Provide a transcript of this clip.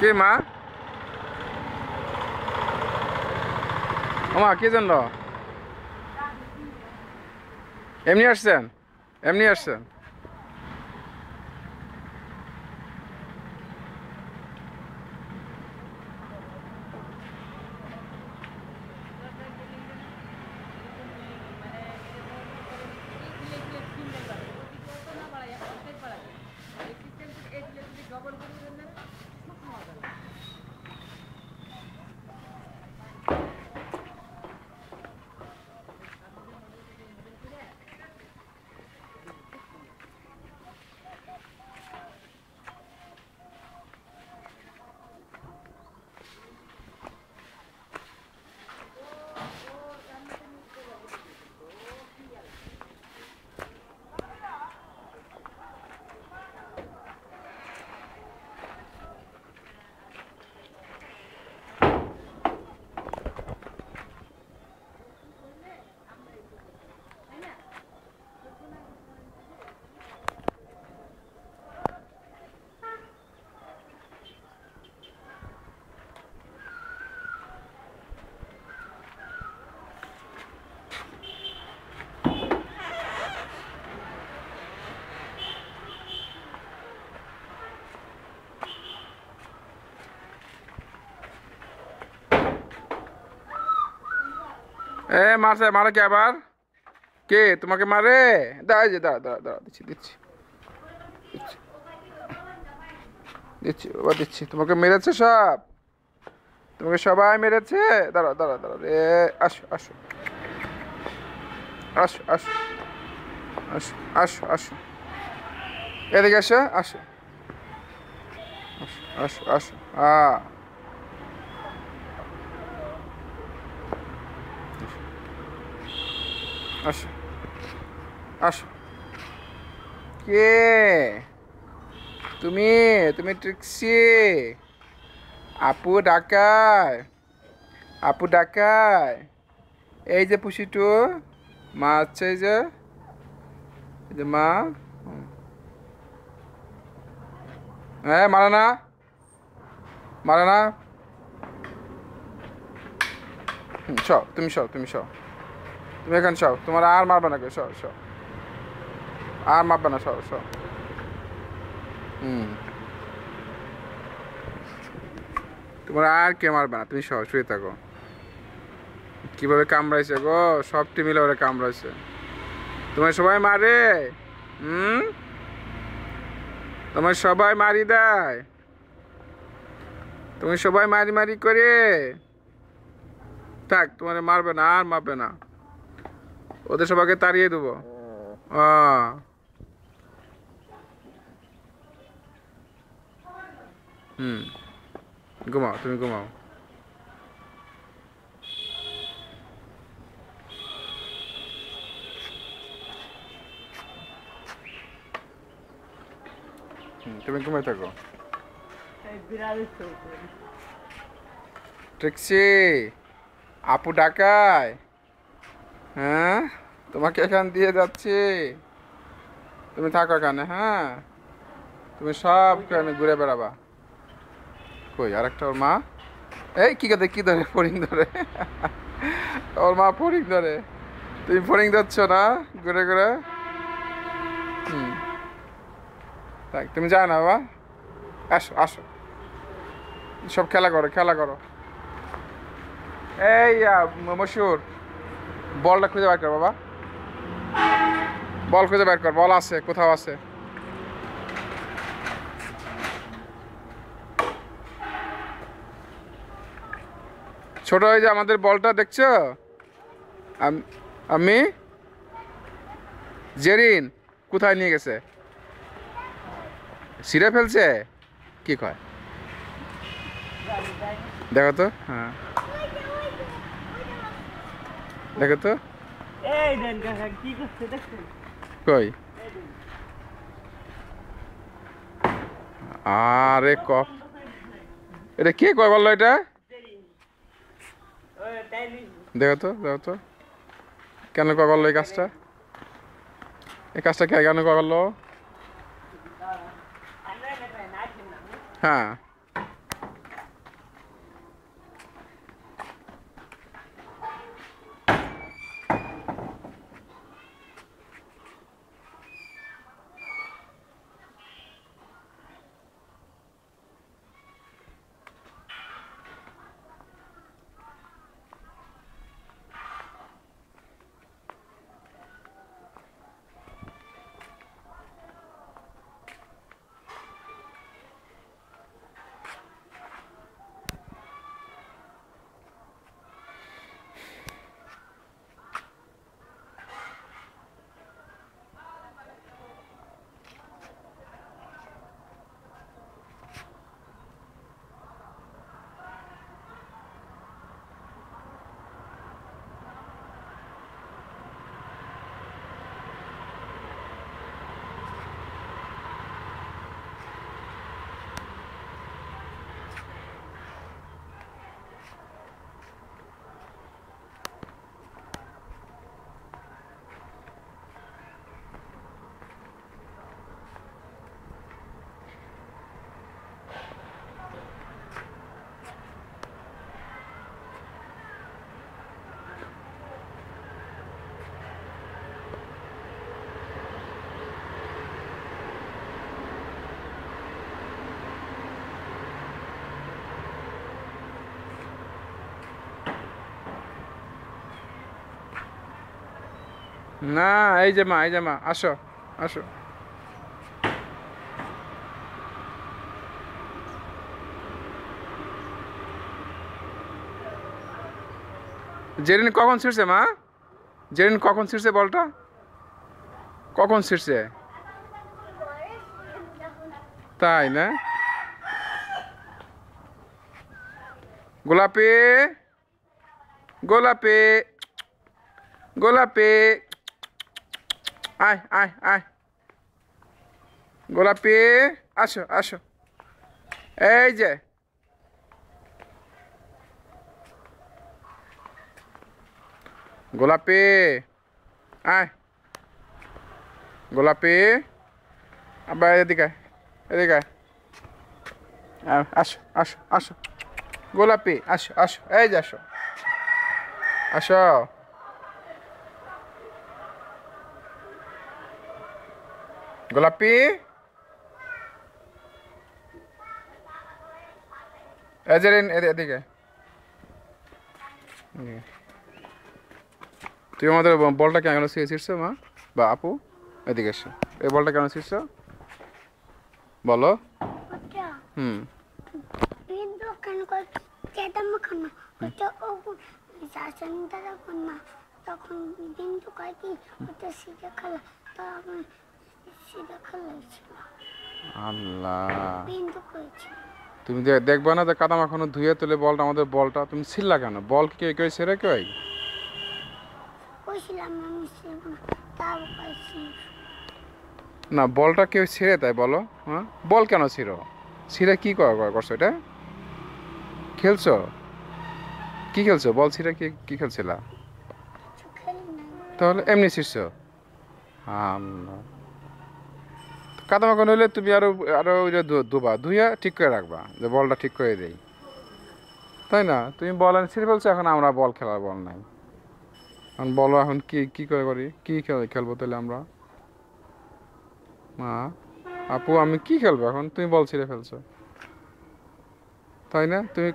কে মা? মা কে জানল? এমনি আসছেন? এমনি আসছেন? মারছে, মারে কে আবার? কে তোমাকে মারে? দাঁড়া দাঁড়া দাঁড়া দাঁড়া, দিচ্ছি দিচ্ছি দিচ্ছি দিচ্ছি বাবা, দিচ্ছি। তোমাকে মেরেছে সব? তোমাকে সবাই মেরেছে? দাঁড়া দাঁড়া দাঁড়া রে। আসো আসো আসো আসো আসো আসো আসো, এদিকে আসো, আসো আসো আসো। আসো আসো। কে তুমি? তুমি ট্রিক্সি? আপু ডাকায়, আপু ডাকায়। এই যে পুষিটু, মা আছে, এই যে মা। হ্যাঁ, মারে না, মারে না। সও, তুমি সও, তুমি সও, তুমি এখন সও। তোমার আর মারবে না কেউ, সও সও, আর মারবে না, সও সও। হুম, তোমার আর কে মারবে না, তুমি সও, শুয়ে থাকো। কিভাবে কামড়াইছে গো, সবটি মিলে ওরা কামড়াইছে। তোমার সবাই মারে? হুম, তোমার সবাই মারি দেয়? তুমি সবাই মারি মারি করে? থাক, তোমার মারবে না, আর মারবে না। ওদের সবাইকে তাড়িয়ে দেবো। হুম, ঘুমাও, তুমি ঘুমাও। তুমি ঘুমাই থাকো। ট্রিক্সি, আপু ডাকায়। হ্যাঁ, তোমাকে এখান দিয়ে যাচ্ছি, তুমি থাকো এখানে। হ্যাঁ, তুমি সব ঘুরে বেড়াবা। কই আরেকটা ওর মা? এই কি কথা, কি ধরে? ফড়িং ধরে। ওর মা ফড়িং ধরে, তুমি ফড়িং ধরছ না ঘুরে ঘুরে? হুম, তাই তুমি যাও না বাবা, আসো আসো, সব খেলা করো, খেলা করো। এই মশুর, বলটা খুঁজে বের কর বাবা, বল খুঁজে বের কর, বল আছে কোথাও আছে। ছোট হয়ে যে আমাদের বলটা দেখছো? আমি জেরিন কোথায় নিয়ে গেছে? ছিঁড়ে ফেলছে? কি কয়, দেখো তো। হ্যাঁ, দেখো তো। কই, আরে এটা কে কয় বললো এটা? দেখো তো, দেখো তো, কেন কয় বললো এই কাজটা? এই কাজটা কে কেন কয় বললো? হ্যাঁ, না, এই যে মা, এই যে মা, আসো আসো। জেরিন কখন ছিঁড়ছে মা? জেরিন কখন ছিঁড়ছে বলটা? কখন ছিঁড়ছে? তাই না? গোলাপি, গোলাপি, গোলাপি, আয় আয় আয়, গোলাপি, আসো আসো, এই যে গোলাপি, আয় গোলাপি, আবার এদিকে আয়, এদিকে আয়। আসো আসো আসো, গোলাপি, আসো আসো, এই যে আসো, আসো, গোলাপি, এই যে এদিকে। তুই আমাদের বলটা কেন ছিঁড়ছো মা বা আপু? এদিকে এসো, এই বলটা কেন ছিঁড়ছো বলো? ওটা হুম, বিন্দু কেন করে চেতাম কেন ওটা ও শাসন দ্বারা না তখন বিন্দু কয় কি ওটা সিধা খেলা তখন সিধা খেলাইছিল আল্লাহ, বিন্দু করেছিল তুমি দেখবা না যে কাদা মাখানো ধুয়ে তুলে বলটা, আমাদের বলটা তুমি ছিললা কেন? বল কি কেউ কেউ ছেড়ে কেউ? কইছিলাম আমি ছিল না তাও কইছি না, বলটা কেউ ছিঁড়ে তাই বলো? হ্যাঁ, বল কেন ছিঁড়ো? ছিঁড়ে কি করছো এটা? খেলছো? কি খেলছো? বল ছিঁড়ে কি কি খেলছিলা? কিছু খেলি নাই তাহলে এমনি ছিঁড়ছো? আল্লাহ, কাদা মাখানো হলে তুমি আরো আরো ওইটা ধোবা, ধুইয়া ঠিক করে রাখবা যে বলটা ঠিক করে দেই, তাই না? তুমি বল ছিঁড়ে ফেলছো, এখন আমরা বল খেলার বল নাই। এখন বলো এখন কি কি করে করি, কি খেলবো তাহলে আমরা? মা, আপু, আমি কি খেলবো এখন? তুমি বল ছিঁড়ে ফেলছো, তাই না? তুমি